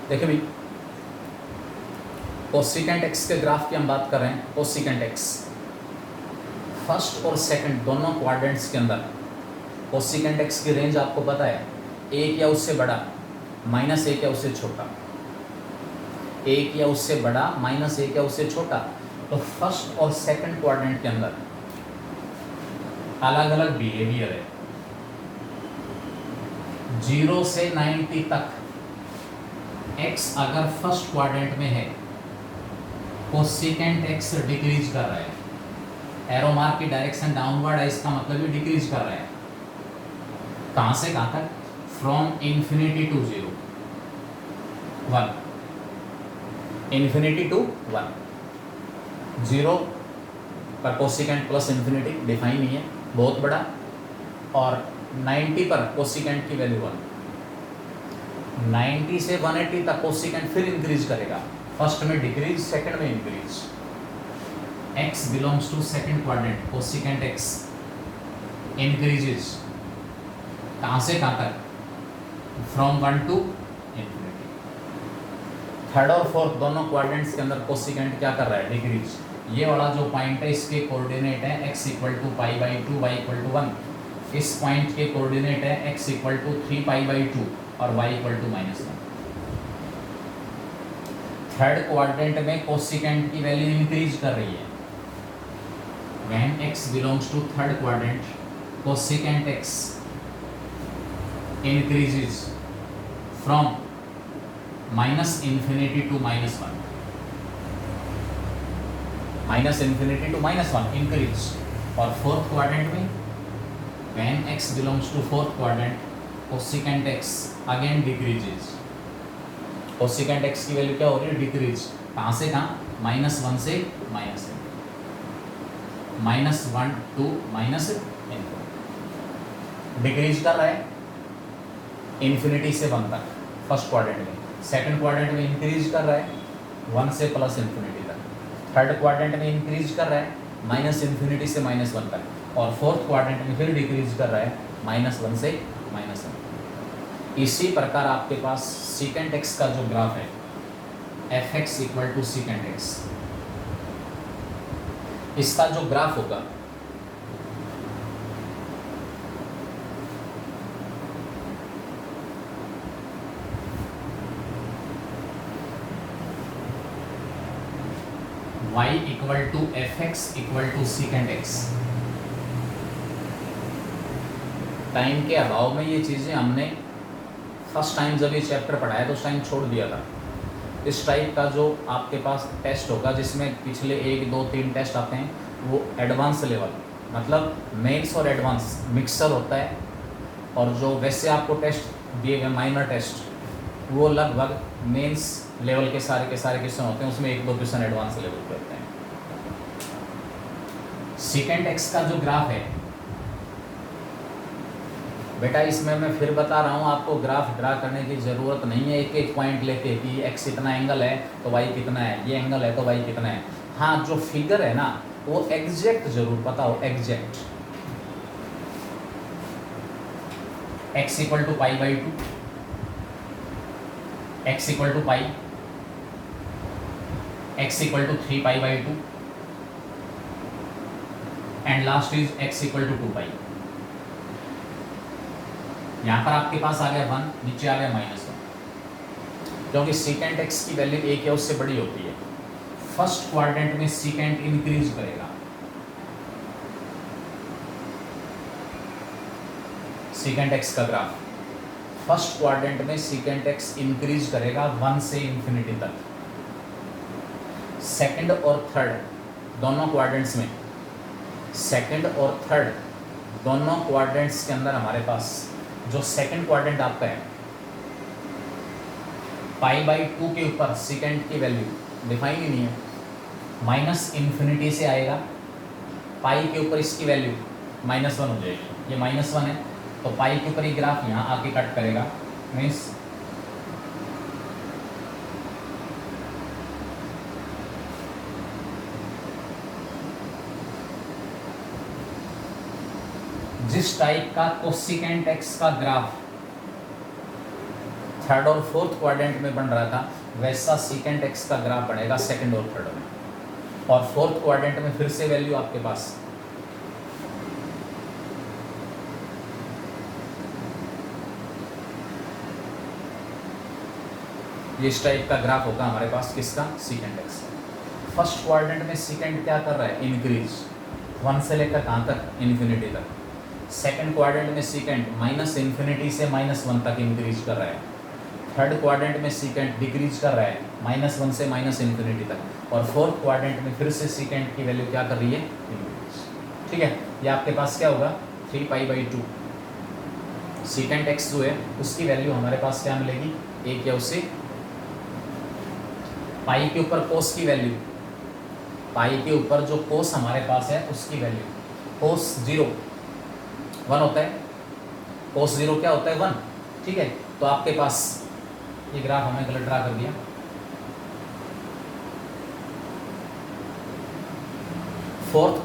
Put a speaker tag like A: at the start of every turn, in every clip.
A: देखिए भाई, cosecant x के ग्राफ की हम बात कर रहे हैं। कोसिकेंट एक्स फर्स्ट और सेकंड दोनों क्वाड्रेंट्स के अंदर कोसिकेंट एक्स की रेंज आपको पता है, एक या उससे बड़ा माइनस एक या उससे छोटा, एक या उससे बड़ा माइनस एक या उससे छोटा। तो फर्स्ट और सेकंड क्वाड्रेंट के अंदर अलग अलग बिहेवियर है। 0 से 90 तक एक्स अगर फर्स्ट क्वाड्रेंट में है, कोसिकेंट एक्स डिक्रीज कर रहा है, एरो मार्क की डायरेक्शन डाउनवर्ड है, इसका मतलब ये डिक्रीज कर रहा है। कहां से कहां तक? From infinity to 0, 1, infinity to 1। 0 पर कोसिकेंट प्लस इन्फिनिटी डिफाइन नहीं है, बहुत बड़ा, और 90 पर कोसिकेंट की वैल्यू 1। 90 से 180 तक कोसिकेंट फिर इंक्रीज करेगा, फर्स्ट में डिक्रीज, सेकंड में increase. x belongs to second quadrant, cosecant x increases कहां से कहां तक? From 1 to infinity. थर्ड और फोर्थ दोनों क्वाड्रेंट्स के अंदर कोसिकेंट क्या कर रहा है? डिक्रीज। ये वाला जो पॉइंट है इसके कोऑर्डिनेट है x equal to pi by 2, y equal to 1। इस पॉइंट के कोऑर्डिनेट है x equal to 3 pi by 2 और y equal to -1। Third quadrant में कोसिकेंट की वैल्यू इंक्रीज कर रही है। When x belongs to third quadrant, cosecant x increases from minus infinity to -1, minus infinity to -1 increase। और fourth quadrant में when x belongs to fourth quadrant, cosecant x again decreases। cosecant x की value क्या हो रही है? Decrease. कहाँ से कहाँ? -1 से -1, -1 टू -, डिक्रीज कर रहा है इन्फिनिटी से 1 तक फर्स्ट क्वाड्रेंट में। सेकंड क्वाड्रेंट में इंक्रीज कर रहा है 1 से प्लस इन्फिनिटी तक। थर्ड क्वाड्रेंट में इंक्रीज कर रहा है माइनस इन्फिनिटी से -1 तक। और फोर्थ क्वाड्रेंट में फिर डिक्रीज कर रहा है -1 से -1। इसी प्रकार आपके पास सीकेंट एक्स का जो ग्राफ है, F X equal to secant X, इसका जो ग्राफ होगा y equal to F X equal to secant X. Time के अभाव में ये चीज़ें हमने फर्स्ट टाइम जब ये चैप्टर पढ़ाया तो उस टाइम छोड़ दिया था। इस टाइप का जो आपके पास टेस्ट होगा जिसमें पिछले 1, 2, 3 टेस्ट आते हैं, वो एडवांस लेवल, मतलब मेंस और एडवांस मिक्सर होता है। और जो वैसे आपको टेस्ट दिए गए माइनर टेस्ट, वो लगभग मेंस लेवल के सारे क्वेश्चन होते हैं, उसमें 1-2 क्वेश्चन एडवांस लेवल पे होते हैं। सीकेंट एक्स का जो ग्राफ है बेटा, इसमें मैं फिर बता रहा हूँ आपको, ग्राफ ड्रा करने की ज़रूरत नहीं है एक एक पॉइंट लेके कि एक्स इतना एंगल है तो वाई कितना है, ये एंगल है तो वाई कितना है। हाँ, जो फिगर है ना वो एग्जैक्ट जरूर पता हो, exact. X equal to pi by 2, X equal to pi, X equal to 3 pi by 2 and last is X equal to 2 pi. यहाँ पर आपके पास आ गया 1, नीचे आ गया -1, क्योंकि सीकेंट एक्स की वैल्यू 1 या उससे बड़ी होती है। फर्स्ट क्वाड्रेंट में सीकेंट इंक्रीज करेगा, सीकेंट एक्स का ग्राफ फर्स्ट क्वाड्रेंट में सीकेंट एक्स इंक्रीज करेगा 1 से इन्फिनिटी तक। सेकंड और थर्ड दोनों क्वाड्रेंट्स में, सेकंड और थर्ड दोनों क्वाड्रेंट्स के अंदर हमारे पास जो सेकंड क्वाड्रेंट आपका है, पाई बाई 2 के ऊपर सीकेंट की वैल्यू डिफाइन ही नहीं है, माइनस इन्फिनिटी से आएगा, पाई के ऊपर इसकी वैल्यू -1 हो जाएगी, ये -1 है तो पाई के ऊपर ही ग्राफ यहाँ आके कट करेगा, मीन्स जिस टाइप का कोसिकेंट एक्स का ग्राफ थर्ड और फोर्थ क्वाड्रेंट में बन रहा था, वैसा सीकेंट एक्स का ग्राफ बनेगा सेकंड और थर्ड में। और फोर्थ क्वाड्रेंट में फिर से वैल्यू आपके पास ये इस टाइप का ग्राफ होगा हमारे पास, किसका, सीकेंट एक्स। फर्स्ट क्वाड्रेंट में सीकेंट क्या कर रहा है, इंक्रीज 1 से लेकर कहाँ तक, इन्फिनिटी तक। सेकंड क्वाड्रेंट में सीकेंट माइनस इन्फिनिटी से -1 तक इंक्रीज कर रहा है। थर्ड क्वाड्रेंट में सीकेंट डिक्रीज कर रहा है -1 से -इन्फिनिटी तक। और फोर्थ क्वाड्रेंट में फिर से सीकेंट की वैल्यू क्या कर रही है, इंक्रीज। ठीक है, ये आपके पास क्या होगा, 3π/2 सीकेंट एक्स जो है उसकी वैल्यू हमारे पास क्या मिलेगी, एक या उससे पाई के ऊपर कोस की वैल्यू, पाई के ऊपर जो कोस हमारे पास है उसकी वैल्यू, कोस 0 1 होता है, कोस 0 क्या होता है, 1। ठीक है, तो आपके पास ये ग्राफ हमने गलत ड्रा कर दिया। फोर्थ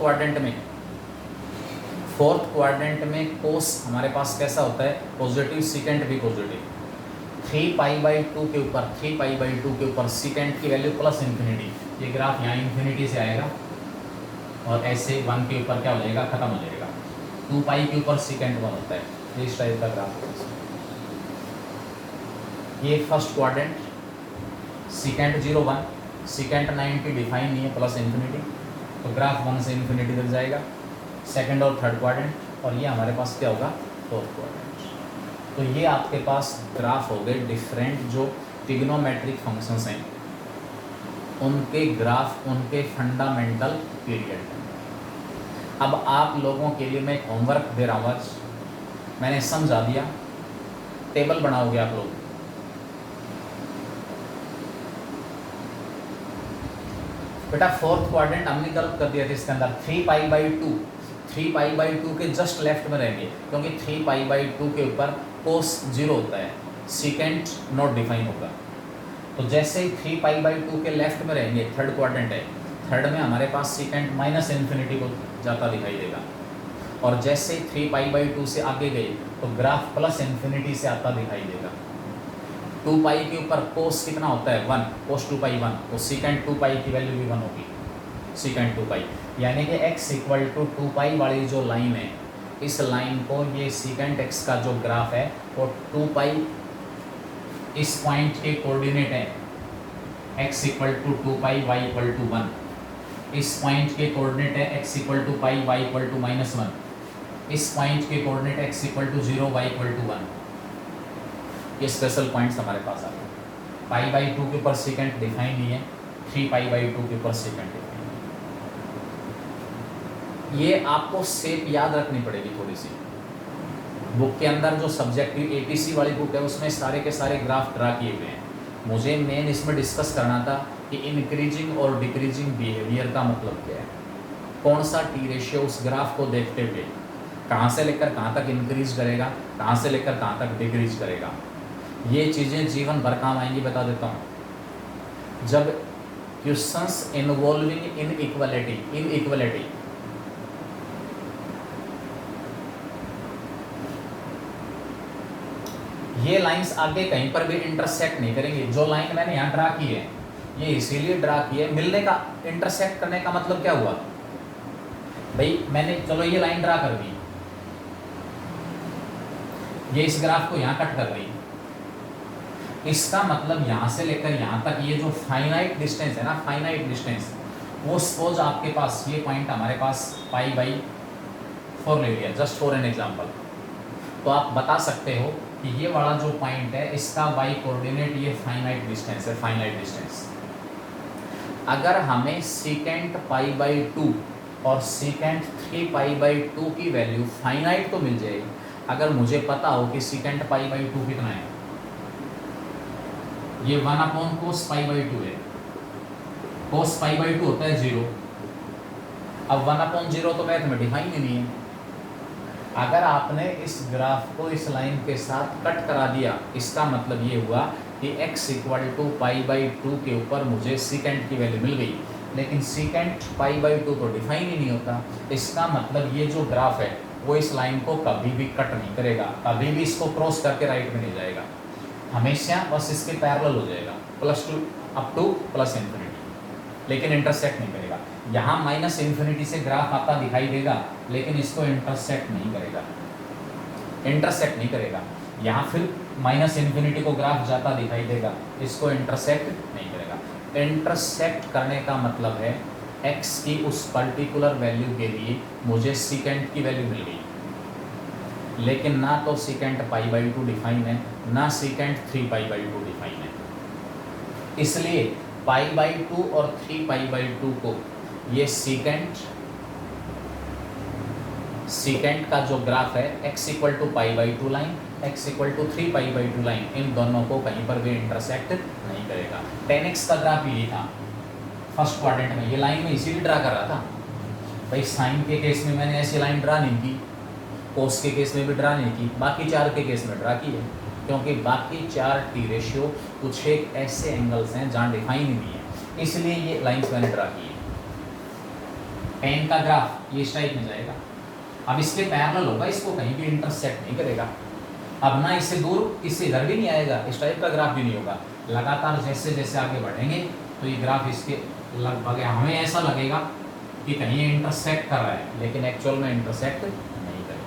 A: क्वाड्रेंट में कोस हमारे पास कैसा होता है, पॉजिटिव, सीकेंट भी पॉजिटिव। 3π/2 के ऊपर, 3π/2 के ऊपर सीकेंट की वैल्यू प्लस इन्फिनिटी, ये ग्राफ यहाँ इन्फिनिटी से आएगा और ऐसे 1 के ऊपर क्या हो जाएगा, खत्म हो जाएगा। 2π के ऊपर सीकेंट 1 होता है, ये इस टाइप का ग्राफ होता है। ये first quadrant, secant 0 1, secant 90 define नहीं है, प्लस इन्फिनिटी, तो ग्राफ 1 से इन्फिनिटी तक जाएगा। सेकंड और थर्ड क्वाड्रेंट, और ये हमारे पास क्या होगा, फोर्थ क्वाड्रेंट। तो ये आपके पास ग्राफ हो गए डिफरेंट जो ट्रिग्नोमेट्रिक फंक्शंस हैं, उनके ग्राफ, उनके फंडामेंटल पीरियड। अब आप लोगों के लिए मैं एक होमवर्क दे रहा हूँ आज, मैंने समझा दिया, टेबल बनाओगे आप लोग। बेटा फोर्थ क्वाड्रेंट हमने गलत कर दिया था, इसके अंदर 3π/2 के जस्ट लेफ्ट में रहेंगे, क्योंकि 3π/2 के ऊपर कोस 0 होता है, सीकेंट नॉट डिफाइन होगा। तो जैसे ही 3π/2 के लेफ्ट में रहेंगे, थर्ड क्वाड्रेंट है, थर्ड में हमारे पास सीकेंट -इन्फिनिटी को जाता दिखाई देगा। और जैसे ही 3π/2 से आगे गए तो ग्राफ प्लस इन्फिनिटी से आता दिखाई देगा। 2π के ऊपर कोस कितना होता है, 1, कोस 2π 1, तो सीकेंट 2π की वैल्यू भी 1 होगी, सीकेंट 2π। यानी कि x = 2π वाली जो लाइन है, इस लाइन को, ये सीकेंट x का जो ग्राफ है वो 2π इस पॉइंट के कोऑर्डिनेट है, x = 2π, y = 1। इस पॉइंट के कोऑर्डिनेट है x = π, y = -1। इस पॉइंट के कोऑर्डिनेट x = 0, y = 1। ये स्पेशल पॉइंट्स हमारे पास आ गए। π/2 के ऊपर सीकेंट डिफाइन नहीं है, 3π/2 के ऊपर सीकेंट डिफाइन। ये आपको शेप याद रखनी पड़ेगी थोड़ी सी। बुक के अंदर जो सब्जेक्टिव ATC वाली बुक है उसमें सारे के सारे ग्राफ ड्रा किए हुए हैं। मुझे मेन इसमें डिस्कस करना था कि इंक्रीजिंग और डिक्रीजिंग बिहेवियर का मतलब क्या है, कौन सा टी रेशियो उस ग्राफ को देखते हुए कहाँ से लेकर कहाँ तक इंक्रीज करेगा, कहाँ से लेकर कहाँ तक डिक्रीज करेगा। ये चीज़ें जीवन भर काम आएंगी, बता देता हूँ। जब क्वेश्चंस इन्वॉल्विंग इनइक्वालिटी ये लाइंस आगे कहीं पर भी इंटरसेक्ट नहीं करेंगी। जो लाइन मैंने यहाँ ड्रा की है, ये इसीलिए ड्रा की है, मिलने का, इंटरसेक्ट करने का मतलब क्या हुआ भाई, मैंने चलो ये लाइन ड्रा कर दी, ये इस ग्राफ को यहाँ कट कर रही, इसका मतलब यहाँ से लेकर यहाँ तक ये जो फाइनाइट डिस्टेंस है ना, फाइनाइट डिस्टेंस, वो सपोज आपके पास ये पॉइंट हमारे पास π/4 ले लिया, जस्ट फॉर एन एग्जांपल। तो आप बता सकते हो कि ये वाला जो पॉइंट है इसका y कोऑर्डिनेट ये फाइनाइट डिस्टेंस है, फाइनाइट डिस्टेंस। अगर हमें सीकेंट π/2 और सीकेंट 3π/2 की वैल्यू फाइनाइट तो मिल जाएगी, अगर मुझे पता हो कि सीकेंट π/2 कितना है, ये 1/cos π/2 है, cos π/2 होता है 0। अब 1/0 तो मैथ में डिफाइन ही नहीं है। अगर आपने इस ग्राफ को इस लाइन के साथ कट करा दिया, इसका मतलब ये हुआ कि x = π/2 के ऊपर मुझे सीकेंट की वैल्यू मिल गई, लेकिन सीकेंट π/2 तो डिफाइन ही नहीं होता। इसका मतलब ये जो ग्राफ है वो इस लाइन को कभी भी कट नहीं करेगा, कभी भी इसको क्रॉस करके राइट में नहीं जाएगा। हमेशा बस इसके पैरेलल हो जाएगा, plus two up two plus infinity, लेकिन इंटरसेक्ट नहीं करेगा। यहाँ माइनस इन्फिनिटी से ग्राफ आता दिखाई देगा, लेकिन इसको इंटरसेक्ट नहीं करेगा, इंटरसेक्ट नहीं करेगा। यहाँ फिर माइनस इन्फिनिटी को ग्राफ जाता दिखाई देगा, इसको इंटरसेक्ट नहीं करेगा। इंटरसेक्ट करने का मतलब है x की उस पर्टिकुलर वैल्यू के लिए मुझे सीकेंट की वैल्यू मिल गई, लेकिन ना तो सीकेंट π/2 डिफाइन है, ना सीकेंट 3π/2 डिफाइन है। इसलिए π/2 और 3π/2 को ये सीकेंट का जो ग्राफ है x equal to π/2 line, x equal to 3π/2 line, इन दोनों को कहीं पर भी इंटरसेक्ट नहीं करेगा। 10x का ग्राफ यही था फर्स्ट क्वाड्रेंट में, ये लाइन में इसीलिए ड्रा कर रहा था भाई। साइन के केस में मैंने ऐसी लाइन ड्रा नहीं की, कोस के केस में भी ड्रा नहीं की, बाकी चार के केस में ड्रा की है, क्योंकि बाकी चार टी रेशियो कुछ एक ऐसे एंगल्स हैं जहाँ डिफाइन ही नहीं है, इसलिए ये लाइंस मैंने ड्रा की है। पेन का ग्राफ ये इस टाइप में जाएगा, अब इसके पैरेलल होगा, इसको कहीं भी इंटरसेक्ट नहीं करेगा। अब ना इससे दूर, इससे इधर भी नहीं आएगा, इस टाइप का ग्राफ भी नहीं होगा। लगातार जैसे जैसे आगे बढ़ेंगे तो ये ग्राफ इसके लगभग, हमें ऐसा लगेगा कि कहीं इंटरसेक्ट कर रहा है, लेकिन एक्चुअल में इंटरसेक्ट नहीं करेगा।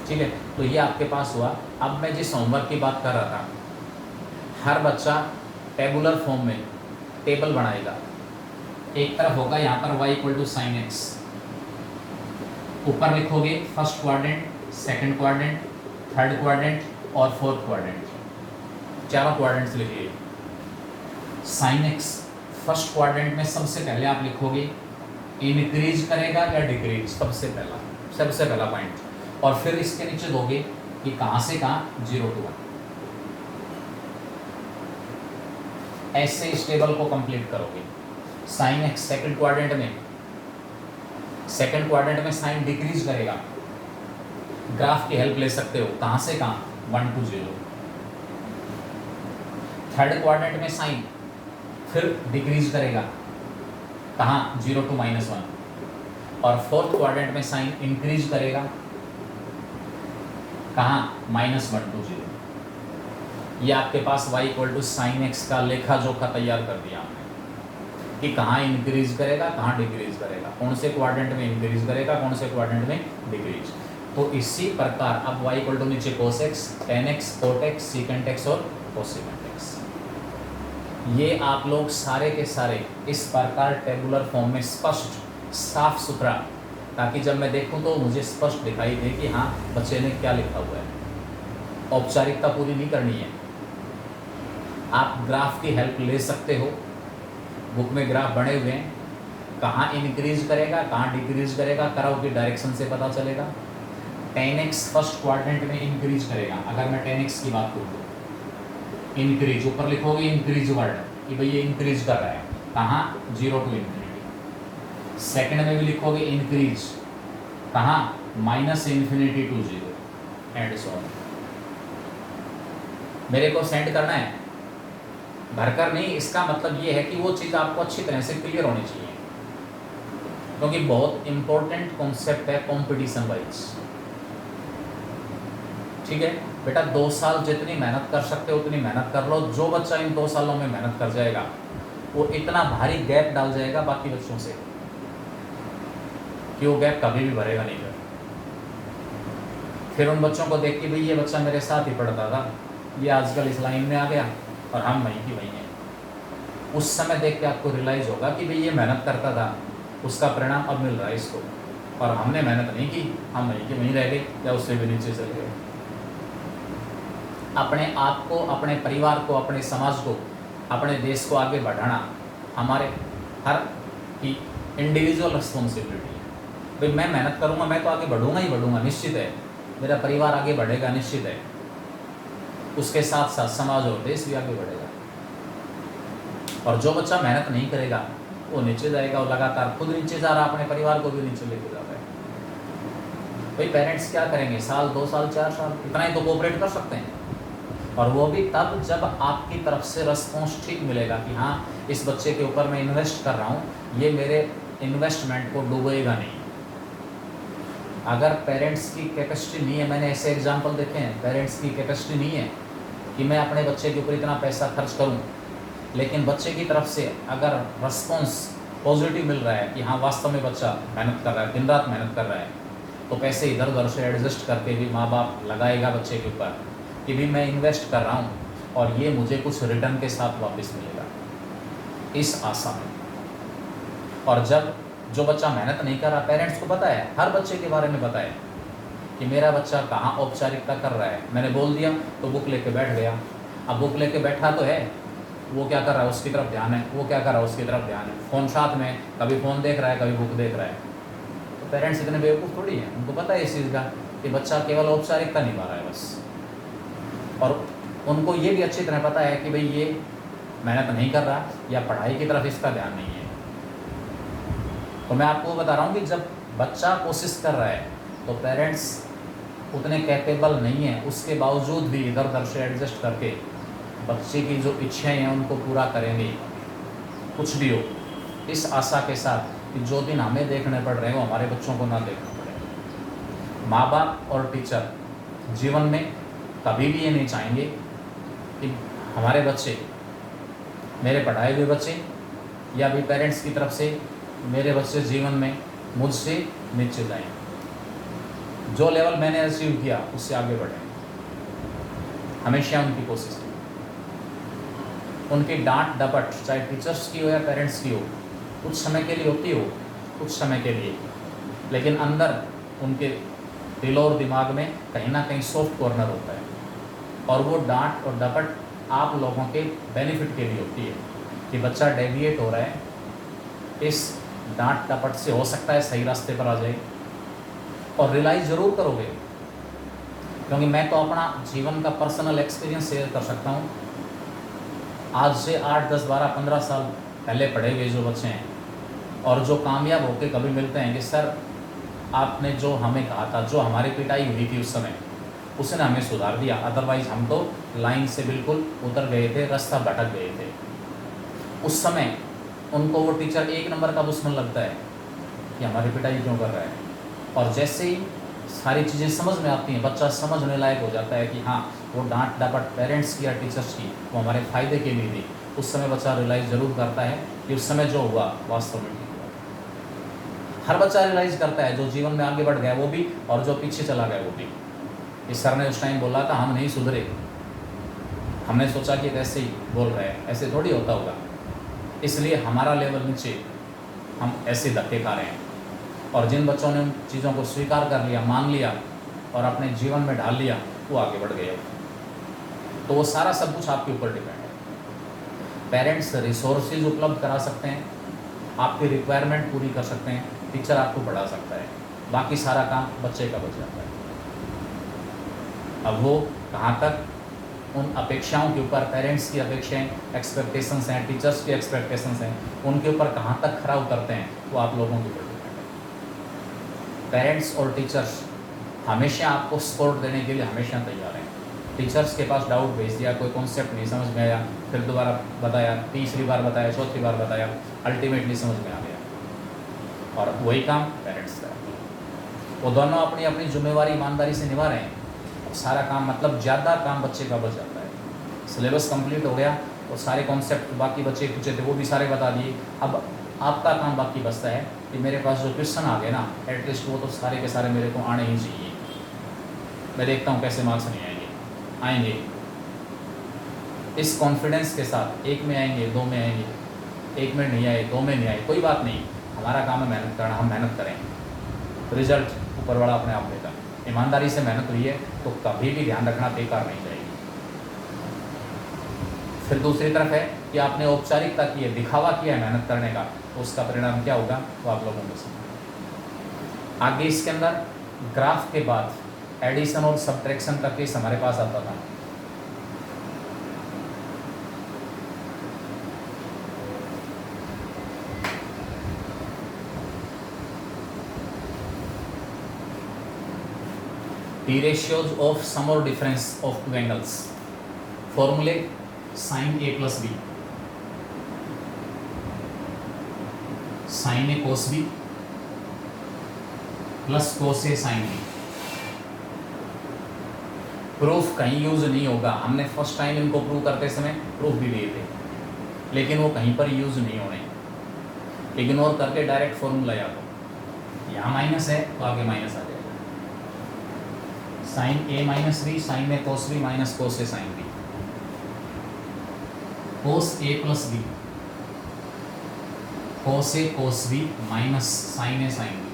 A: ठीक है, तो ये आपके पास हुआ। अब मैं जिस होमवर्क की बात कर रहा था, हर बच्चा टेबुलर फॉर्म में टेबल बनाएगा। एक तरफ होगा यहाँ पर y equal to sine x, ऊपर लिखोगे first quadrant, second quadrant, third quadrant और फोर्थ क्वाड्रेंट, चारों क्वाड्रेंट्स लिखिए। साइन एक्स फर्स्ट क्वाड्रेंट में सबसे पहले आप लिखोगे इंक्रीज करेगा या डिक्रीज, सबसे पहला पॉइंट, और फिर इसके नीचे दोगे कि कहाँ से कहाँ 0 to 1। ऐसे इस टेबल को कंप्लीट करोगे। साइन एक्स सेकंड क्वाड्रेंट में साइन डिक्रीज करेगा, ग्राफ की हेल्प ले सकते हो, कहाँ से कहाँ 1 to 0। थर्ड क्वाड्रेंट में साइन फिर डिक्रीज करेगा, कहाँ 0 to -1, और फोर्थ क्वाड्रेंट में साइन इंक्रीज करेगा, कहाँ -1 to 0। ये आपके पास y equal to sine x का लेखा जोखा तैयार कर दिया आपने कि कहाँ इंक्रीज करेगा, कहाँ डिक्रीज करेगा, कौन से क्वाड्रेंट में इंक्रीज करेगा, कौन से क्वाड्रेंट में डिक्रीज। तो इसी प्रकार अब y इक्वल टू नीचे cos x, tan x, cot x, secant x और cosecant x, ये आप लोग सारे के सारे इस प्रकार टेबुलर फॉर्म में स्पष्ट साफ सुथरा, ताकि जब मैं देखूं तो मुझे स्पष्ट दिखाई दे कि हाँ बच्चे ने क्या लिखा हुआ है। औपचारिकता पूरी नहीं करनी है, आप ग्राफ की हेल्प ले सकते हो, बुक में ग्राफ बने हुए हैं, कहाँ इंक्रीज करेगा, कहाँ डिक्रीज करेगा, कराओ की डायरेक्शन से पता चलेगा। tan x फर्स्ट क्वाड्रेंट में इंक्रीज करेगा, अगर मैं tan x की बात करूँ तो इंक्रीज, ऊपर लिखोगे इंक्रीज वर्ड कि भाई ये इंक्रीज कर रहा है, कहाँ 0 to इन्फिनिटी। सेकंड में भी लिखोगे इंक्रीज, कहाँ -∞ to 0 एंड सो ऑन। मेरे को सेंड करना है, भरकर नहीं। इसका मतलब ये है कि वो चीज़ आपको अच्छी तरह से क्लियर होनी चाहिए, क्योंकि बहुत इंपॉर्टेंट कॉन्सेप्ट है कंपटीशन वाइज। ठीक है बेटा, 2 साल जितनी मेहनत कर सकते हो उतनी मेहनत कर लो। जो बच्चा इन 2 सालों में मेहनत कर जाएगा वो इतना भारी गैप डाल जाएगा बाकी बच्चों से कि वो गैप कभी भी भरेगा नहीं। फिर उन बच्चों को देख के भाई ये बच्चा मेरे साथ ही पढ़ता था, ये आजकल इस लाइन में आ गया और हम वहीं की वहीं हैं। उस समय देख के आपको रियलाइज़ होगा कि भाई ये मेहनत करता था, उसका परिणाम अब मिल रहा है इसको, और हमने मेहनत नहीं की, हम वहीं के वहीं रह गए या उससे भी नीचे चले गए। अपने आप को, अपने परिवार को, अपने समाज को, अपने देश को आगे बढ़ाना हमारे हर की इंडिविजुअल रिस्पॉन्सिबिलिटी है। भाई मैं मेहनत करूँगा, मैं तो आगे बढ़ूँगा ही बढ़ूँगा, निश्चित है। मेरा परिवार आगे बढ़ेगा, निश्चित है। उसके साथ साथ समाज और देश भी आगे बढ़ेगा। और जो बच्चा मेहनत नहीं करेगा वो नीचे जाएगा, वो लगातार खुद नीचे जा रहा, अपने परिवार को भी नीचे लेके जा रहा है। भाई पेरेंट्स क्या करेंगे, साल 2 साल 4 साल इतना ही तो कोऑपरेट कर सकते हैं, और वो भी तब जब आपकी तरफ से रिस्पॉन्स ठीक मिलेगा कि हाँ इस बच्चे के ऊपर मैं इन्वेस्ट कर रहा हूँ, ये मेरे इन्वेस्टमेंट को डूबेगा नहीं। अगर पेरेंट्स की कैपेसिटी नहीं है, मैंने ऐसे एग्जांपल देखे हैं, पेरेंट्स की कैपेसिटी नहीं है कि मैं अपने बच्चे के ऊपर इतना पैसा खर्च करूं, लेकिन बच्चे की तरफ से अगर रिस्पॉन्स पॉजिटिव मिल रहा है कि हाँ वास्तव में बच्चा मेहनत कर रहा है, दिन रात मेहनत कर रहा है, तो पैसे इधर उधर से एडजस्ट करके भी माँ बाप लगाएगा बच्चे के ऊपर कि भी मैं इन्वेस्ट कर रहा हूँ और ये मुझे कुछ रिटर्न के साथ वापस मिलेगा, इस आशा में। और जब जो बच्चा मेहनत नहीं कर रहा, पेरेंट्स को पता है, हर बच्चे के बारे में पता है कि मेरा बच्चा कहाँ औपचारिकता कर रहा है। मैंने बोल दिया तो बुक लेके बैठ गया, अब बुक लेके बैठा तो है, वो क्या कर रहा है उसकी तरफ ध्यान है, वो क्या कर रहा है उसकी तरफ ध्यान है, फ़ोन साथ में, कभी फ़ोन देख रहा है कभी बुक देख रहा है। तो पेरेंट्स इतने बेवकूफ़ थोड़ी हैं, उनको पता है इस चीज़ का कि बच्चा केवल औपचारिकता निभा रहा है बस। और उनको ये भी अच्छी तरह पता है कि भाई ये मेहनत नहीं कर रहा या पढ़ाई की तरफ इसका ध्यान नहीं है। तो मैं आपको बता रहा हूँ कि जब बच्चा कोशिश कर रहा है तो पेरेंट्स उतने कैपेबल नहीं है, उसके बावजूद भी इधर उधर से एडजस्ट करके बच्चे की जो इच्छाएं हैं उनको पूरा करेंगे, कुछ भी हो, इस आशा के साथ कि जो दिन हमें देखने पड़ रहे हैं वो हमारे बच्चों को ना देखना पड़े। माँ बाप और टीचर जीवन में कभी भी ये नहीं चाहेंगे कि हमारे बच्चे, मेरे पढ़ाए हुए बच्चे या भी पेरेंट्स की तरफ से मेरे बच्चे जीवन में मुझसे नीचे जाएं। जो लेवल मैंने अचीव किया उससे आगे बढ़ें, हमेशा उनकी कोशिश है। उनकी डांट डपट चाहे टीचर्स की हो या पेरेंट्स की हो, कुछ समय के लिए होती हो, कुछ समय के लिए, लेकिन अंदर उनके दिल और दिमाग में कहीं ना कहीं सॉफ्ट कॉर्नर होता है, और वो डांट और डपट आप लोगों के बेनिफिट के लिए होती है कि बच्चा डेविएट हो रहा है, इस डांट डपट से हो सकता है सही रास्ते पर आ जाए। और रियलाइज़ ज़रूर करोगे, क्योंकि मैं तो अपना जीवन का पर्सनल एक्सपीरियंस शेयर कर सकता हूँ। आज से 8, 10, 12, 15 साल पहले पढ़े हुए जो बच्चे हैं और जो कामयाब होकर कभी मिलते हैं कि सर आपने जो हमें कहा था, जो हमारी पिटाई हुई थी उस समय, उसने हमें सुधार दिया, अदरवाइज़ हम तो लाइन से बिल्कुल उतर गए थे, रास्ता भटक गए थे। उस समय उनको वो टीचर एक नंबर का दुश्मन लगता है कि हमारी पिटाई क्यों कर रहा है। और जैसे ही सारी चीज़ें समझ में आती हैं, बच्चा समझने लायक हो जाता है कि हाँ वो डांट डपट पेरेंट्स की या टीचर्स की वो हमारे फ़ायदे के लिए थी, उस समय बच्चा रियलाइज़ ज़रूर करता है कि उस समय जो हुआ वास्तव में ठीक हुआ। हर बच्चा रियलाइज़ करता है, जो जीवन में आगे बढ़ गया वो भी और जो पीछे चला गया वो भी। इस सर ने उस टाइम बोला था हम नहीं सुधरे, हमने सोचा कि ऐसे ही बोल रहे हैं, ऐसे थोड़ी होता होगा, इसलिए हमारा लेवल नीचे, हम ऐसे धक्के खा रहे हैं। और जिन बच्चों ने उन चीज़ों को स्वीकार कर लिया, मान लिया और अपने जीवन में ढाल लिया, वो आगे बढ़ गए। तो वो सारा सब कुछ आपके ऊपर डिपेंड है। पेरेंट्स रिसोर्सेज उपलब्ध करा सकते हैं, आपकी रिक्वायरमेंट पूरी कर सकते हैं, टीचर आपको पढ़ा सकता है, बाकी सारा काम बच्चे का बच जाता है। अब वो कहाँ तक उन अपेक्षाओं के ऊपर, पेरेंट्स की अपेक्षाएं, एक्सपेक्टेशंस हैं, टीचर्स की एक्सपेक्टेशंस हैं, उनके ऊपर कहाँ तक खरा उतरते हैं वो आप लोगों के ऊपर डिपेंड है। पेरेंट्स और टीचर्स हमेशा आपको सपोर्ट देने के लिए हमेशा तैयार हैं। टीचर्स के पास डाउट भेज दिया, कोई कॉन्सेप्ट नहीं समझ में आया, फिर दोबारा बताया, तीसरी बार बताया, चौथी बार बताया, अल्टीमेटली समझ में आ गया। और वही काम पेरेंट्स का, वो दोनों अपनी अपनी जिम्मेवारी ईमानदारी से निभा रहे हैं। सारा काम मतलब ज़्यादा काम बच्चे का बच जाता है। सिलेबस कंप्लीट हो गया और सारे कॉन्सेप्ट बाकी बच्चे पूछे थे वो भी सारे बता दिए। अब आपका काम बाकी बचता है कि मेरे पास जो क्वेश्चन आ गए ना, एटलीस्ट वो तो सारे के सारे मेरे को आने ही चाहिए। मैं देखता हूँ कैसे मार्क्स नहीं आएंगे। इस कॉन्फिडेंस के साथ, एक में आएंगे, दो में आएंगे, एक में नहीं आए, दो में नहीं आए, कोई बात नहीं, हमारा काम है मेहनत करना, हम मेहनत करें, रिजल्ट ऊपर वाला अपने आप देगा। ईमानदारी से मेहनत हुई है तो कभी भी ध्यान रखना बेकार नहीं जाएगी। फिर दूसरी तरफ है कि आपने औपचारिकता की है, दिखावा किया है मेहनत करने का, तो उसका परिणाम क्या होगा वो आप लोगों को समझ। आगे इसके अंदर ग्राफ के बाद एडिशन और सब्ट्रैक्शन का केस हमारे पास आता था। P ratios of sum or difference of two angles. Formula sin A plus B, sin A cos B plus cos A sin B, proof कहीं यूज़ नहीं होगा। हमने फर्स्ट टाइम इनको प्रूव करते समय प्रूफ भी दिए थे, लेकिन वो कहीं पर यूज़ नहीं होने। इग्नोर करके डायरेक्ट फॉर्मूला याद हो, यहाँ माइनस है तो आगे माइनस आ जाएगा। साइन ए माइनस बी, साइन ए कोस बी माइनस कोस ए साइन बी, कोस ए प्लस बी, कोस ए कोस बी माइनस साइन ए साइन बी,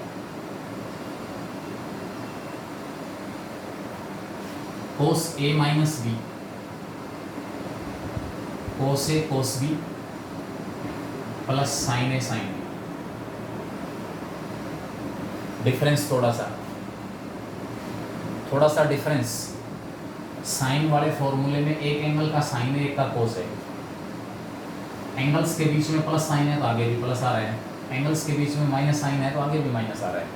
A: कोस ए माइनस बी, कोस ए कोस बी प्लस साइन ए साइन बी। डिफरेंस थोड़ा सा डिफरेंस, साइन वाले फॉर्मूले में एक एंगल का साइन है, एक का कोस है। एंगल्स के बीच में प्लस साइन है तो आगे भी प्लस आ रहा है, एंगल्स के बीच में माइनस साइन है तो आगे भी माइनस आ रहा है।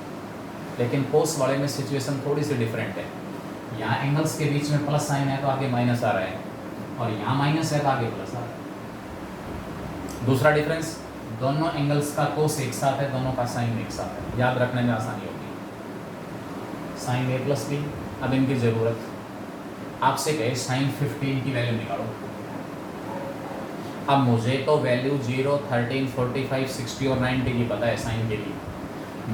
A: लेकिन कोस वाले में सिचुएशन थोड़ी सी डिफरेंट है। यहाँ एंगल्स के बीच में प्लस साइन है तो आगे माइनस आ रहा है, और यहाँ माइनस है तो आगे प्लस आ रहा है। दूसरा डिफरेंस, दोनों एंगल्स का कोस एक साथ है, दोनों का साइन एक साथ है, याद रखने में आसानी होगी। साइन ए प्लस बी, अब इनकी ज़रूरत, आपसे कहे साइन 15 की वैल्यू निकालो। अब मुझे तो वैल्यू 0, 13, 45, 60 और 90 की पता है साइन के लिए।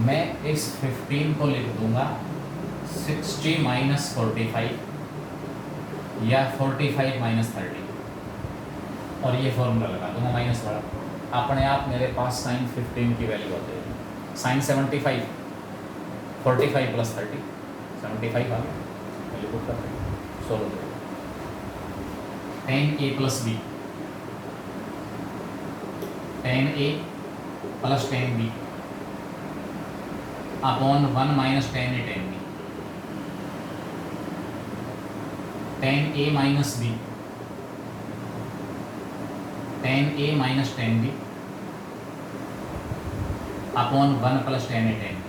A: मैं इस 15 को लिख दूंगा 60 माइनस 45 या 45 माइनस 30, और ये फॉर्मूला लगा दूंगा माइनस वाला। अपने आप मेरे पास साइन 15 की वैल्यू आ जाएगी। साइन 75, 45 प्लस 30, 75 आ गया, वैल्यू पुट करते हैं, सोल्व करें। tan a plus b, tan a plus tan b upon 1 minus tan a tan b, tan a minus b, tan a minus tan b upon 1 plus tan a tan b।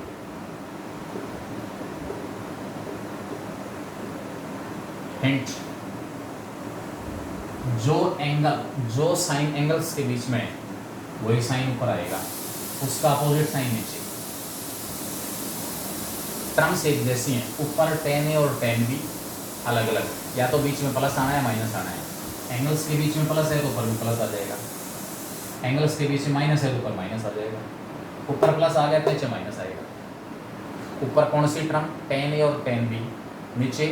A: Hint, जो sign angles के बीच में है वही sign ऊपर आएगा, उसका opposite sign नीचे। टर्म्स एक जैसी हैं, ऊपर tan a और tan b अलग अलग, या तो बीच में प्लस आना है माइनस आना है। एंगल्स के बीच में प्लस है तो ऊपर भी प्लस आ जाएगा, एंगल्स के बीच में माइनस है तो ऊपर माइनस आ जाएगा। ऊपर प्लस आ गया तो नीचे माइनस आएगा। ऊपर कौन सी टर्म, tan a और tan b, नीचे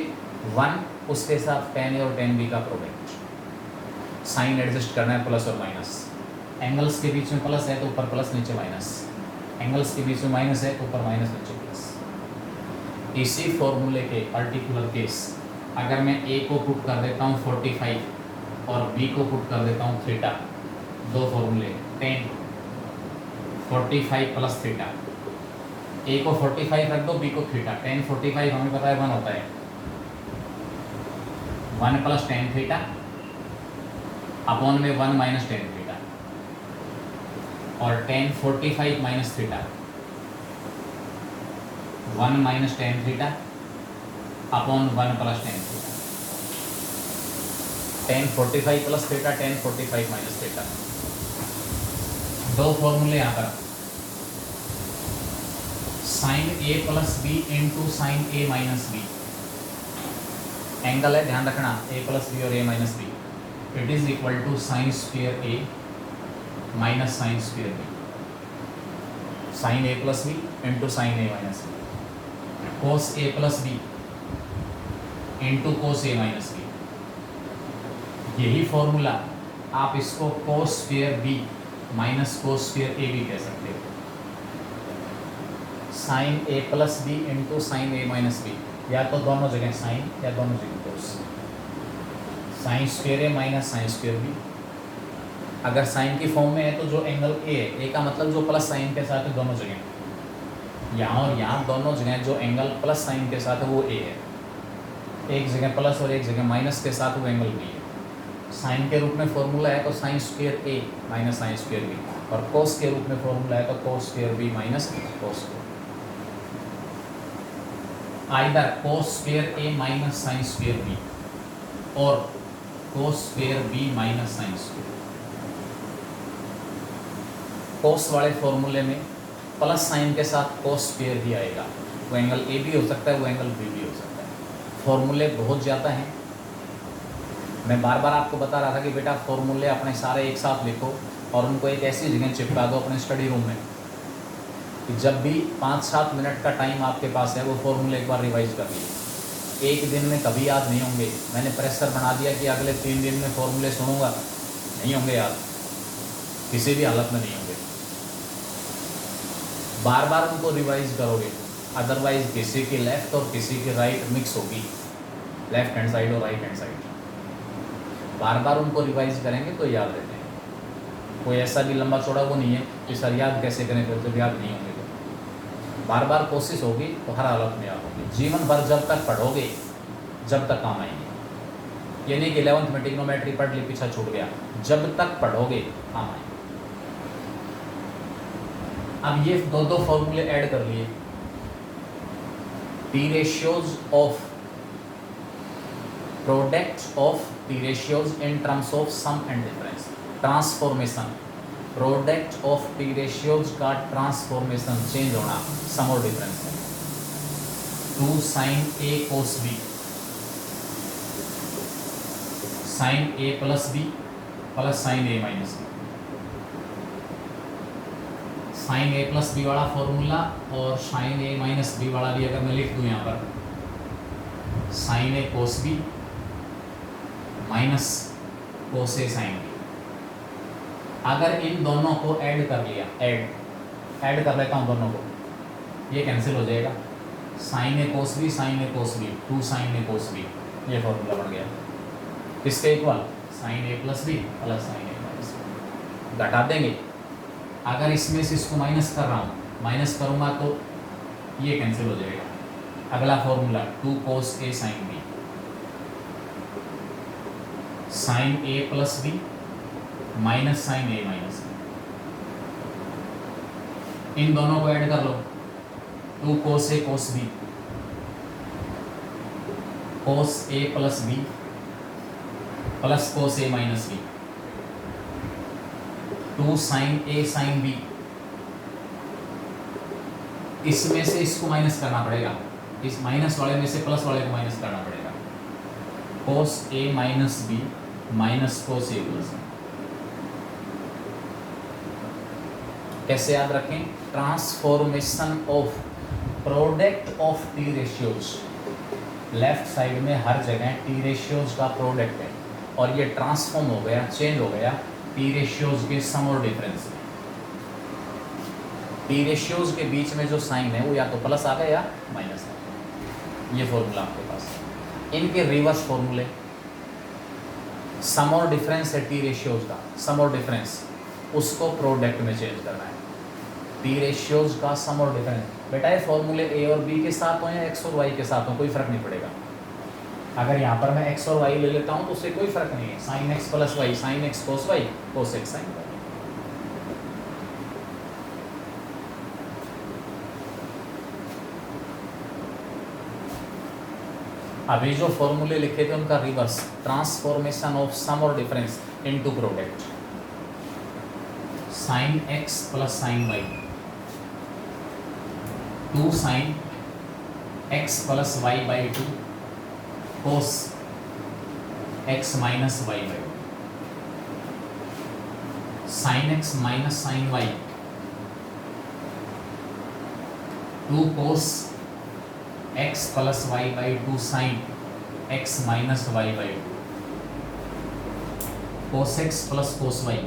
A: 1, उसके साथ tan a और tan b का प्रोडक्ट। साइन एडजस्ट करना है प्लस और माइनस। एंगल्स के बीच में प्लस है तो ऊपर प्लस नीचे माइनस, एंगल्स के बीच में माइनस है तो ऊपर माइनस नीचे प्लस। इसी फॉर्मूले के पर्टिकुलर केस, अगर मैं a को पुट कर देता हूँ 45 और b को पुट कर देता हूँ थीटा, दो फॉर्मूले tan 45 प्लस थीटा, a को 45 रख दो, b को थीटा। tan 45 हमें पता है 1 होता है, 1 प्लस tan थीटा अपॉन में 1 माइनस tan थीटा, और tan 45 minus theta 1 minus tan theta upon 1 plus tan theta. tan 45 plus theta, tan 45 minus theta, दो फॉर्मूले यहाँ पर। Sine a plus B into sine a minus b, angle है ध्यान रखना, a plus b और a minus b, it is equal to sine square a minus sine square b। Sine a plus B into sine a minus B, cos a plus B into cos a minus B. यही formula आप इसको cos square b minus cos square a भी कह सकते हो। Sine a plus B into sine a minus B, या तो दोनों जगह साइन या दोनों जगह cos. Sine square a minus sine square b। अगर साइन की फॉर्म में है तो जो एंगल a है, a का मतलब जो प्लस साइन के साथ है दोनों जगह, यहाँ और यहाँ दोनों जगह जो एंगल प्लस साइन के साथ है वो a है। एक जगह प्लस और एक जगह माइनस के साथ वो एंगल b है। साइन के रूप में फॉर्मूला है तो sine square a minus sine square b, और कोस के रूप में फॉर्मूला है तो cos square b minus cos square. Either cos square a minus sine square b और cos square b minus sine square. Cos वाले फॉर्मूले में प्लस साइन के साथ कोस स्क्वेयर भी आएगा, वो एंगल a भी हो सकता है, वो एंगल b भी हो सकता है। फॉर्मूले बहुत ज़्यादा हैं। मैं बार बार आपको बता रहा था कि बेटा फॉर्मूले अपने सारे एक साथ लिखो और उनको एक ऐसी जगह चिपका दो अपने स्टडी रूम में कि जब भी 5-7 मिनट का टाइम आपके पास है वो फॉर्मूले एक बार रिवाइज कर लिए। एक दिन में कभी याद नहीं होंगे। मैंने प्रेशर बना दिया कि अगले 3 दिन में फॉर्मूले सुनूंगा, नहीं होंगे याद, किसी भी हालत में नहीं होंगे। बार बार उनको रिवाइज करोगे, अदरवाइज किसी की लेफ्ट और किसी की राइट मिक्स होगी, लेफ्ट हैंड साइड और राइट हैंड साइड। बार बार उनको रिवाइज करेंगे तो याद रहते हैं। कोई ऐसा भी लंबा चौड़ा वो नहीं है कि सर याद कैसे करें, फिर जब याद नहीं होंगे तो बार बार कोशिश होगी तो हर हालत में याद होगी। जीवन भर जब तक पढ़ोगे जब तक काम आएंगे। ये नहीं कि 11th में ट्रिग्नोमेट्री पढ़ ली पीछा छूट गया, जब तक पढ़ोगे काम आएंगे। अब ये दो फॉर्मूले ऐड कर लिए, T ratios of product of T ratios in terms of sum and difference. Transformation, product of T ratios का ट्रांसफॉर्मेशन, चेंज होना, सम और डिफरेंस है। 2 sin a cos b sin a plus b plus sin a minus b। sin a plus b वाला formula और sin a minus b वाला भी अगर मैं लिख दूं यहाँ पर, sin a cos b minus cos a sin b। अगर इन दोनों को ऐड कर लिया, ऐड कर लेता हूँ दोनों को, ये कैंसिल हो जाएगा। sin a cos b sin a cos b 2 sin a cos b, ये फॉर्मूला बन गया। इसके equal sin a plus b plus sin a minus b. घटा देंगे। अगर इसमें से इसको माइनस कर रहा हूँ, माइनस करूँगा तो ये कैंसिल हो जाएगा। अगला formula 2 cos a sin b sin a plus b minus sin a minus b। इन दोनों को ऐड कर लो, 2 cos a cos b cos a plus b plus cos a minus b 2 sin a sin b। इसमें से इसको minus करना पड़ेगा, इस minus वाले में से प्लस वाले को माइनस करना पड़ेगा। cos a minus b minus cos a plus b। कैसे याद रखें? Transformation of product of T ratios. Left side में हर जगह टी रेशियोज का प्रोडक्ट है और ये ट्रांसफॉर्म हो गया, चेंज हो गया टी रेशियोज के सम और डिफरेंस में। टी रेशियोज के बीच में जो साइन है वो या तो प्लस आ गया या माइनस आ गया। ये फॉर्मूला आपके पास है। इनके रिवर्स फॉर्मूले, सम और डिफरेंस है टी रेशियोज का, सम और डिफरेंस, उसको प्रोडक्ट में चेंज करना है। टी रेशियोज का सम और डिफरेंस, बेटा ये फॉर्मूले ए और बी के साथ हो या एक्स और वाई के साथ हो, कोई फर्क नहीं पड़ेगा। अगर यहाँ पर मैं x और y ले लेता हूँ तो उससे कोई फर्क नहीं है। sin x plus y sin x cos y cos x sin y। अभी जो फॉर्मूले लिखे थे उनका रिवर्स, ट्रांसफॉर्मेशन ऑफ सम और difference into product. sin x plus sin y 2 sin x plus y by 2 cos x minus y by sin x minus sin y 2 cos x plus y by 2 sin x minus y by 2 cos x plus cos y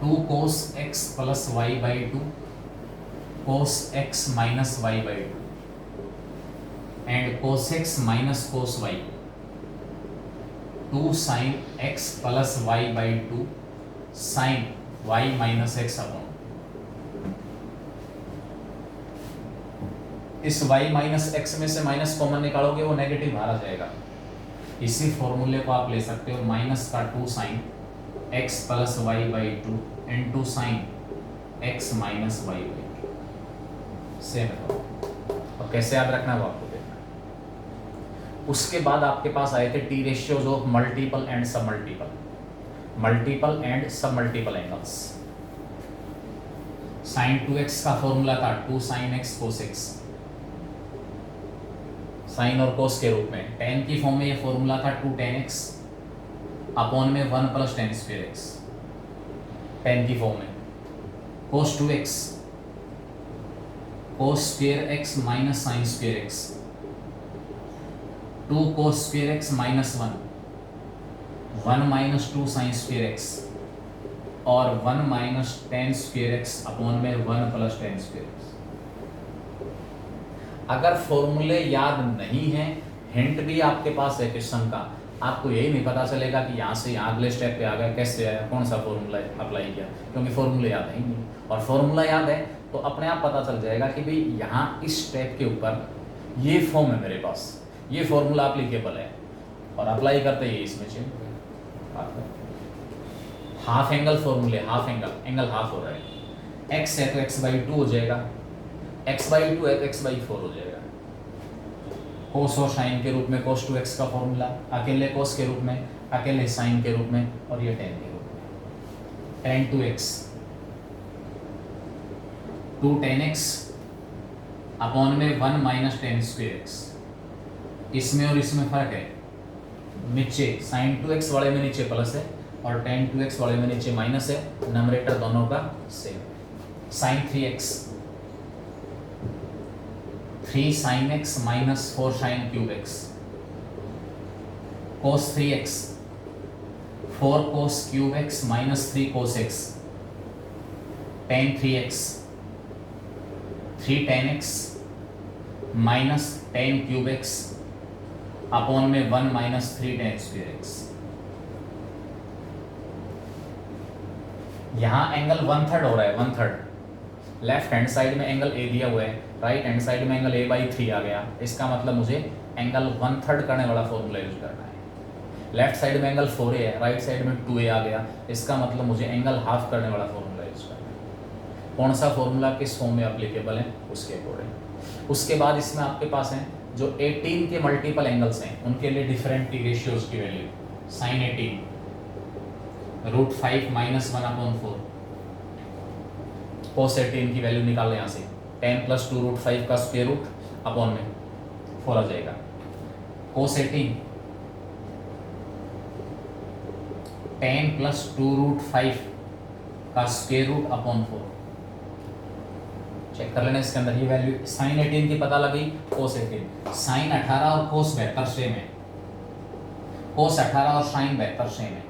A: 2 cos x plus y by 2 cos x minus y by 2 and cos x minus cos y 2 sin x plus y by 2 sin y minus x upon. इस y minus x में से minus common निकालोगे वो negative बाहर आ जाएगा। इसी फॉर्मूले को आप ले सकते हो, माइनस का 2 sin x plus y by 2 into sine x minus y by 2। Same है। और कैसे याद रखना है वो आपको। उसके बाद आपके पास आए थे T ratios of multiple and सब मल्टीपल, मल्टीपल एंड सब मल्टीपल एंगल्स। sin 2x का फॉर्मूला था 2 sin x cos x, sine और कोस के रूप में। टेन की फॉर्म में ये फॉर्मूला था 2 tan x अपॉन में 1 plus ten square x, ten की फॉर्म में। कोस 2x cos square x minus sine square x, 2 cos square x minus 1 minus 2 sine square x और 1 minus ten square x upon में 1 plus ten square x. अगर फॉर्मूले याद नहीं है, hint भी आपके पास है क्वेश्चन का, आपको यही नहीं पता चलेगा कि यहाँ से यहाँ अगले स्टेप पे आ गया, कैसे आया, कौन सा फॉर्मूला अप्लाई किया, क्योंकि फॉर्मूला याद है ही नहीं। और फॉर्मूला याद है तो अपने आप पता चल जाएगा कि भाई यहाँ इस स्टेप के ऊपर ये फॉर्म है मेरे पास, ये फॉर्मूला एप्लीकेबल है, और अप्लाई करते ही इसमें चेंज। हाफ एंगल फॉर्मूले, हाफ एंगल हाफ हो रहा है, एक्स है तो एक्स बाई 2 हो जाएगा, एक्स बाई 2 है तो एक्स बाई 4 हो जाएगा। कोस और साइन के रूप में कोस 2x का फॉर्मूला, अकेले कोस के रूप में, अकेले साइन के रूप में, और ये टेन के रूप में। Ten 2x 2 tan x upon में 1 माइनस टेन स्क्वायर एक्स। इसमें और इसमें फर्क है, नीचे साइन 2x वाले में नीचे प्लस है और टेन 2x वाले में नीचे माइनस है, नंबरेटर दोनों का same. Sine 3x 3 sin x minus 4 sin cube x, cos 3x 4 cos क्यूब x minus 3 cos x, tan 3x 3 tan x minus tan cube x upon में 1 माइनस 3 tan स्क्वायर x। यहाँ angle 1/3 हो रहा है, 1/3। Left hand side में angle a दिया हुआ है, राइट हैंड साइड में एंगल a/3 आ गया, इसका मतलब मुझे एंगल 1/3 करने वाला फॉर्मूला यूज करना है। लेफ्ट साइड में एंगल 4a है, राइट साइड में 2a आ गया, इसका मतलब मुझे एंगल हाफ करने वाला फॉर्मूला यूज करना है। कौन सा फॉर्मूला किस फॉर्म में एप्लीकेबल है उसके अकॉर्डिंग। उसके बाद इसमें आपके पास है जो 18 के मल्टीपल एंगल्स हैं उनके लिए डिफरेंट टी रेशियोज की वैल्यू। साइन 18 √5 माइनस 1/4, कोस 18 की वैल्यू निकाल लें यहाँ से, 10 + 2 √5 का स्क्वायर रूट अपॉन में 4 आ जाएगा। कोस 18 10 + 2 √5 का स्क्वायर रूट अपॉन 4। चेक कर लेना इसके अंदर ये वैल्यू। साइन 18 की पता लगी, कोस 18। साइन 18 और कोस 72 सेम है, कोस 18 और साइन 72 सेम है।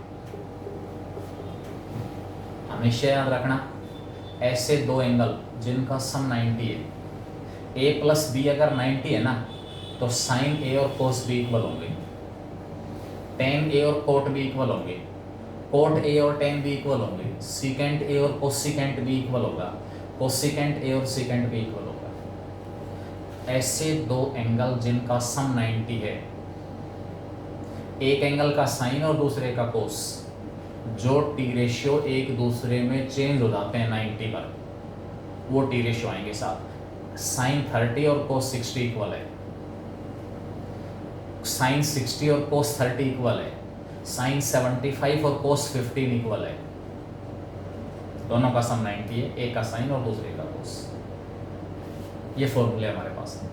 A: हमेशा याद रखना ऐसे दो एंगल जिनका सम 90 है, a + b अगर 90 है ना तो साइन a और कोस b इक्वल होंगे, टेन a और कोट b इक्वल होंगे, कोट a और टेन b इक्वल होंगे, सीकेंट a और कोसिकेंट b इक्वल होगा, कोसिकेंट a और सीकेंट b इक्वल होगा। ऐसे दो एंगल जिनका सम 90 है, एक एंगल का साइन और दूसरे का कोस, जो टी रेशियो एक दूसरे में चेंज हो जाते हैं 90 पर, वो टी रेशियो आएंगे साथ। साइन 30 और कोस 60 इक्वल है, साइन 60 और कोस 30 इक्वल है, साइन 75 और कोस 15 इक्वल है। दोनों का सम 90 है, एक का साइन और दूसरे का कोस। ये फॉर्मूले हमारे पास है।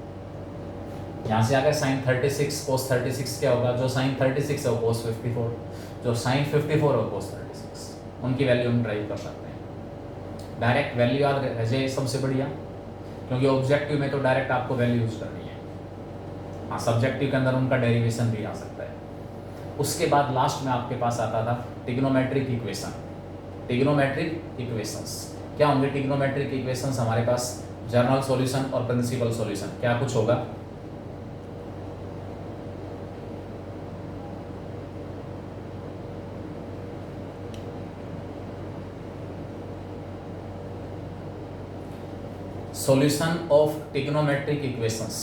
A: यहाँ से आ गया साइन 36 कोस 36 क्या होगा, जो साइन 36 है वो कोस 54, जो साइन 54 है कोस 36, उनकी वैल्यू हम ड्राइव कर सकते हैं। डायरेक्ट वैल्यू याद रह जाए सबसे बढ़िया, क्योंकि ऑब्जेक्टिव में तो डायरेक्ट आपको वैल्यू यूज करनी है। हाँ, सब्जेक्टिव के अंदर उनका डेरिवेशन भी आ सकता है। उसके बाद लास्ट में आपके पास आता था ट्रिग्नोमेट्रिक इक्वेशन। ट्रिग्नोमेट्रिक इक्वेशंस क्या होंगे? ट्रिग्नोमेट्रिक इक्वेशंस हमारे पास जनरल सॉल्यूशन और प्रिंसिपल सॉल्यूशन क्या कुछ होगा। Solution of trigonometric equations.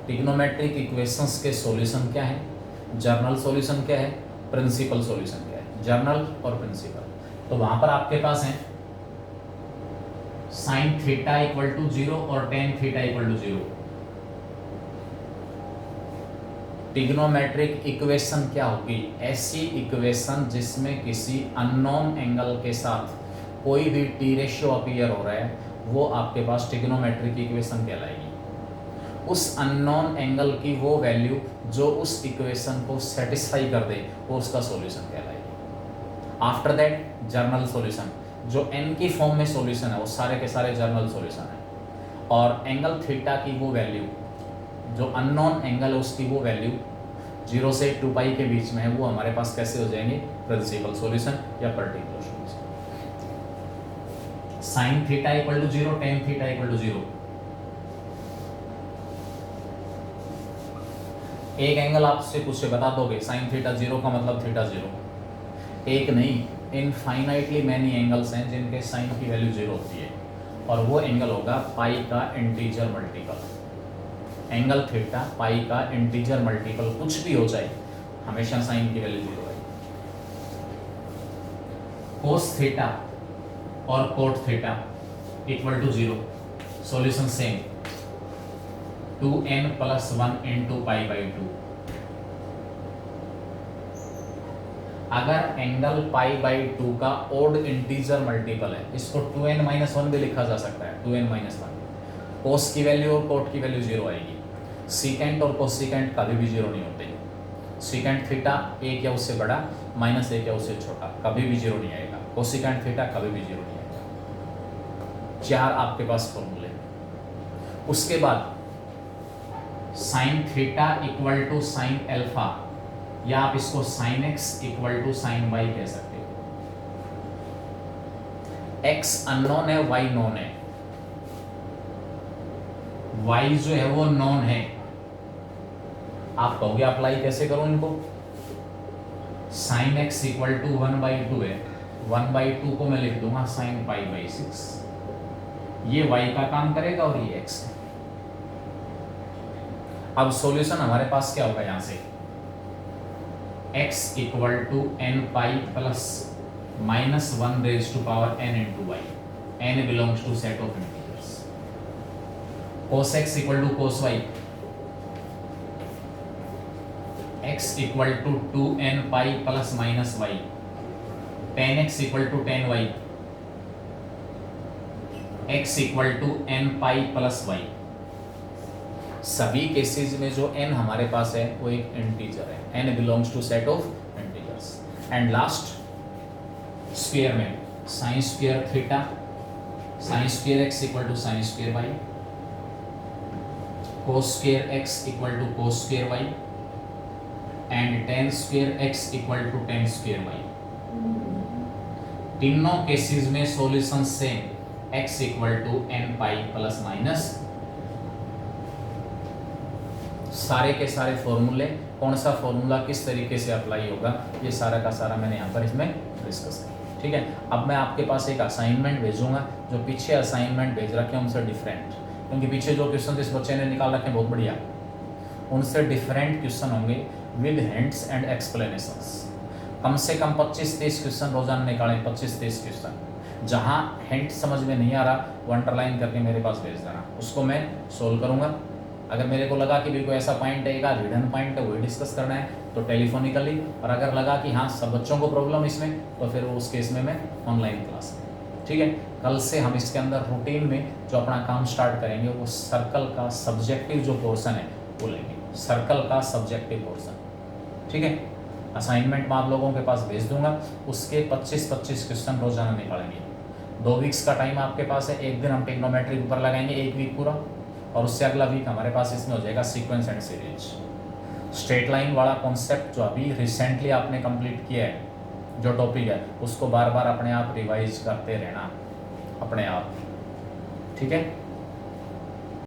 A: Trigonometric equations के सॉल्यूशन क्या है, जर्नल सॉल्यूशन क्या है, प्रिंसिपल सॉल्यूशन क्या है। जर्नल और प्रिंसिपल, तो वहां पर आपके पास है साइन थीटा इक्वल टू 0 और tan theta equal to 0। Trigonometric equation क्या होगी? ऐसी इक्वेशन जिसमें किसी अननोन एंगल के साथ कोई भी टी रेशियो अपीयर हो रहा है, वो आपके पास ट्रिग्नोमेट्रिक इक्वेशन कहलाएगी। उस अननोन एंगल की वो वैल्यू जो उस इक्वेशन को सेटिस्फाई कर दे वो उसका सॉल्यूशन कहलाएगी। आफ्टर दैट जर्नल सॉल्यूशन, जो n की फॉर्म में सॉल्यूशन है वो सारे के सारे जर्नल सॉल्यूशन है, और एंगल थीटा की वो वैल्यू, जो अननोन एंगल है उसकी वो वैल्यू 0 से 2 पाई के बीच में है, वो हमारे पास कैसे हो जाएंगे, प्रिंसिपल सॉल्यूशन या particular solution. Sine theta equal to 0, tan theta equal to 0। एक एंगल आपसे पूछे बता दोगे साइन थीटा 0 का मतलब थीटा 0। एक नहीं, इनफाइनाइटली मैनी एंगल्स हैं जिनके साइन की वैल्यू 0 होती है, और वो एंगल होगा पाई का integer multiple. Angle theta pi का इंटीजर मल्टीपल कुछ भी हो जाए, हमेशा साइन की वैल्यू 0 है। कोस थीटा और cot theta equal to 0, solution same, 2n plus 1 into pi by 2। अगर एंगल पाई बाई 2 का ओड इंटीजर मल्टीपल है, इसको 2n माइनस 1 भी लिखा जा सकता है, 2n माइनस 1। कोस की वैल्यू और कोट की वैल्यू 0 आएगी। सीकेंट और कोसिकेंट कभी भी 0 नहीं होते। सीकेंट थीटा 1 या उससे बड़ा, माइनस 1 या उससे छोटा, कभी भी 0 नहीं आएगा। कोसिकेंट थीटा कभी भी 0 नहीं आएगा। 4 आपके पास फॉर्मूले। उसके बाद sine theta equal to sine alpha, या आप इसको sine x equal to sine y कह सकते हो। एक्स अननोन है, वाई नोन है। वाई जो है वो नोन है। आप कहोगे अप्लाई कैसे करूं इनको, साइन एक्स इक्वल टू 1/2 है, 1/2 को मैं लिख दूंगा साइन पाई बाई 6। ये वाई का काम करेगा और ये एक्स। अब सॉल्यूशन हमारे पास क्या होगा, यहां से x equal to n pi plus minus 1 raise to power n into y, n belongs to set of integers. cos x equal to cos y, x equal to 2n pi plus minus y, tan x equal to tan y, x equal to n pi plus y। सभी cases में जो n हमारे पास है वो एक integer है, n belongs to set of integers. And last square में sine square theta, sine square x equal to sine square y, cos square x equal to cos square y, and tan square x equal to tan square y। तीनों cases में solution same, x equal to n pi plus minus. सारे के सारे फॉर्मूले, कौन सा formula किस तरीके से अप्लाई होगा, ये सारा का सारा मैंने यहाँ पर इसमें डिस्कस किया। ठीक है, अब मैं आपके पास एक असाइनमेंट भेजूंगा, जो पीछे असाइनमेंट भेज रखे हैं उनसे डिफरेंट, क्योंकि पीछे जो क्वेश्चन इस बच्चे ने निकाल रखे हैं बहुत बढ़िया, उनसे डिफरेंट क्वेश्चन होंगे विद हिंट्स एंड एक्सप्लेनेशंस। कम से कम 25-30 क्वेश्चन रोजाना निकालें, 25-30 क्वेश्चन। जहाँ हिंट समझ में नहीं आ रहा वो अंडरलाइन करके मेरे पास भेज देना, उसको मैं सोल्व करूँगा। अगर मेरे को लगा कि भी कोई ऐसा पॉइंट है, एक हिडन पॉइंट है, वही डिस्कस करना है तो टेलीफोनिकली, और अगर लगा कि हाँ सब बच्चों को प्रॉब्लम इसमें, तो फिर उस केस में मैं ऑनलाइन क्लास में। ठीक है, कल से हम इसके अंदर रूटीन में जो अपना काम स्टार्ट करेंगे वो सर्कल का सब्जेक्टिव जो पोर्शन है वो लेंगे, सर्कल का सब्जेक्टिव पोर्शन। ठीक है, असाइनमेंट मैं आप लोगों के पास भेज दूंगा, उसके 25-25 क्वेश्चन रोजाना निकालेंगे। 2 वीक्स का टाइम आपके पास है, एक दिन हम टेक्नोमेट्री ऊपर लगाएंगे, 1 वीक पूरा, और उससे अगला वीक हमारे पास इसमें हो जाएगा sequence and series. Straight line वाला कॉन्सेप्ट जो अभी रिसेंटली आपने कंप्लीट किया है, जो टॉपिक है, उसको बार बार अपने आप रिवाइज करते रहना अपने आप। ठीक है।